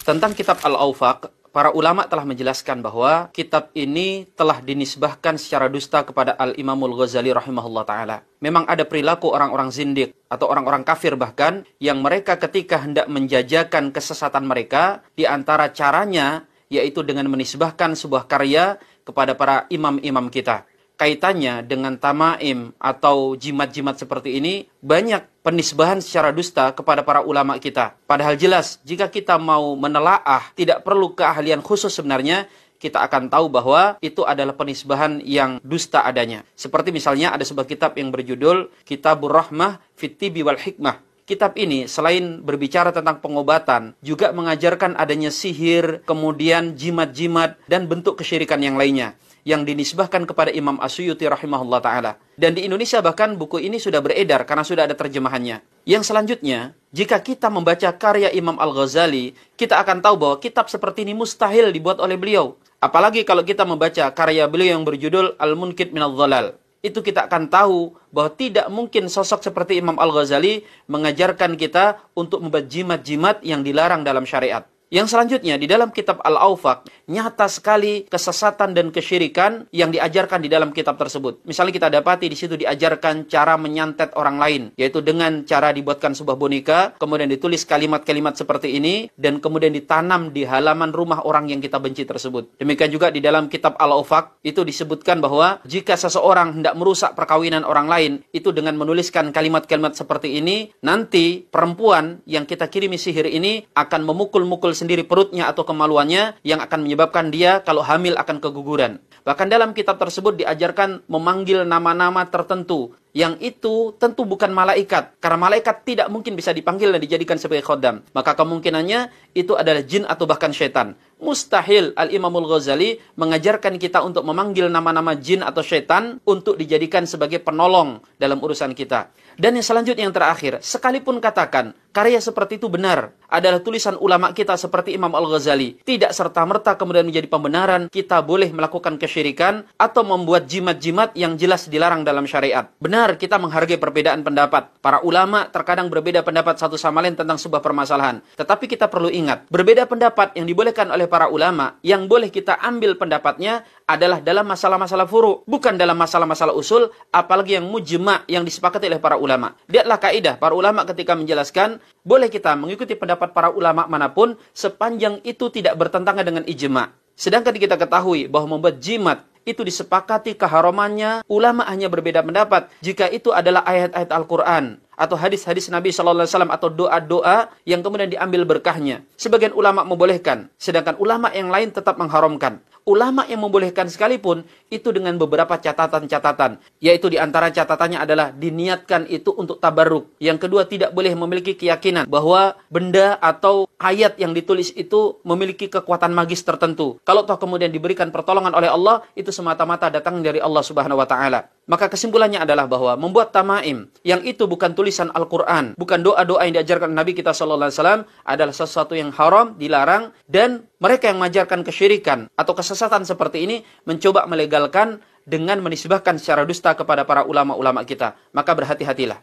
Tentang kitab Al-Awfaq, para ulama telah menjelaskan bahwa kitab ini telah dinisbahkan secara dusta kepada Al-Imamul Ghazali rahimahullah ta'ala. Memang ada perilaku orang-orang zindik atau orang-orang kafir bahkan, yang mereka ketika hendak menjajakan kesesatan mereka, di antara caranya yaitu dengan menisbahkan sebuah karya kepada para imam-imam kita. Kaitannya dengan tamaim atau jimat-jimat seperti ini, banyak penisbahan secara dusta kepada para ulama kita. Padahal jelas, jika kita mau menelaah, tidak perlu keahlian khusus sebenarnya, kita akan tahu bahwa itu adalah penisbahan yang dusta adanya. Seperti misalnya ada sebuah kitab yang berjudul Kitabur Rahmah Fit Tibbi wal Hikmah. Kitab ini selain berbicara tentang pengobatan, juga mengajarkan adanya sihir, kemudian jimat-jimat, dan bentuk kesyirikan yang lainnya, yang dinisbahkan kepada Imam As-Suyuti rahimahullah ta'ala. Dan di Indonesia bahkan buku ini sudah beredar karena sudah ada terjemahannya. Yang selanjutnya, jika kita membaca karya Imam Al-Ghazali, kita akan tahu bahwa kitab seperti ini mustahil dibuat oleh beliau. Apalagi kalau kita membaca karya beliau yang berjudul Al-Munqidh Minadh Dhalal. Itu kita akan tahu bahwa tidak mungkin sosok seperti Imam Al-Ghazali mengajarkan kita untuk membuat jimat-jimat yang dilarang dalam syariat. Yang selanjutnya, di dalam kitab Al-Awfaq, nyata sekali kesesatan dan kesyirikan yang diajarkan di dalam kitab tersebut. Misalnya kita dapati di situ diajarkan cara menyantet orang lain, yaitu dengan cara dibuatkan sebuah boneka, kemudian ditulis kalimat-kalimat seperti ini, dan kemudian ditanam di halaman rumah orang yang kita benci tersebut. Demikian juga di dalam kitab Al-Awfaq, itu disebutkan bahwa jika seseorang hendak merusak perkawinan orang lain, itu dengan menuliskan kalimat-kalimat seperti ini, nanti perempuan yang kita kirimi sihir ini akan memukul-mukul sendiri perutnya atau kemaluannya, yang akan menyebabkan dia kalau hamil akan keguguran. Bahkan dalam kitab tersebut diajarkan memanggil nama-nama tertentu, yang itu tentu bukan malaikat, karena malaikat tidak mungkin bisa dipanggil dan dijadikan sebagai khodam. Maka kemungkinannya itu adalah jin atau bahkan syaitan. Mustahil Al-Imamul Ghazali mengajarkan kita untuk memanggil nama-nama jin atau syaitan untuk dijadikan sebagai penolong dalam urusan kita. Dan yang selanjutnya, yang terakhir, sekalipun katakan karya seperti itu benar, adalah tulisan ulama kita seperti Imam Al-Ghazali, tidak serta-merta kemudian menjadi pembenaran kita boleh melakukan kesyirikan atau membuat jimat-jimat yang jelas dilarang dalam syariat. Benar, kita menghargai perbedaan pendapat. Para ulama terkadang berbeda pendapat satu sama lain tentang sebuah permasalahan. Tetapi kita perlu ingat, berbeda pendapat yang dibolehkan oleh para ulama, yang boleh kita ambil pendapatnya adalah dalam masalah-masalah furu', bukan dalam masalah-masalah usul, apalagi yang mujma', yang disepakati oleh para ulama. Lihatlah kaidah para ulama ketika menjelaskan, boleh kita mengikuti pendapat para ulama manapun sepanjang itu tidak bertentangan dengan ijma'. Sedangkan kita ketahui bahwa membuat jimat itu disepakati keharamannya, ulama hanya berbeda pendapat jika itu adalah ayat-ayat Al-Quran atau hadis-hadis Nabi SAW atau doa-doa yang kemudian diambil berkahnya. Sebagian ulama membolehkan, sedangkan ulama yang lain tetap mengharamkan. Ulama yang membolehkan sekalipun itu dengan beberapa catatan-catatan, yaitu di antara catatannya adalah diniatkan itu untuk tabarruk. Yang kedua, tidak boleh memiliki keyakinan bahwa benda atau ayat yang ditulis itu memiliki kekuatan magis tertentu. Kalau toh kemudian diberikan pertolongan oleh Allah, itu semata-mata datang dari Allah Subhanahu wa taala. Maka kesimpulannya adalah bahwa membuat tamaim yang itu bukan tulisan Al-Quran, bukan doa-doa yang diajarkan Nabi kita SAW, adalah sesuatu yang haram, dilarang, dan mereka yang mengajarkan kesyirikan atau kesesatan seperti ini mencoba melegalkan dengan menisbahkan secara dusta kepada para ulama-ulama kita. Maka berhati-hatilah.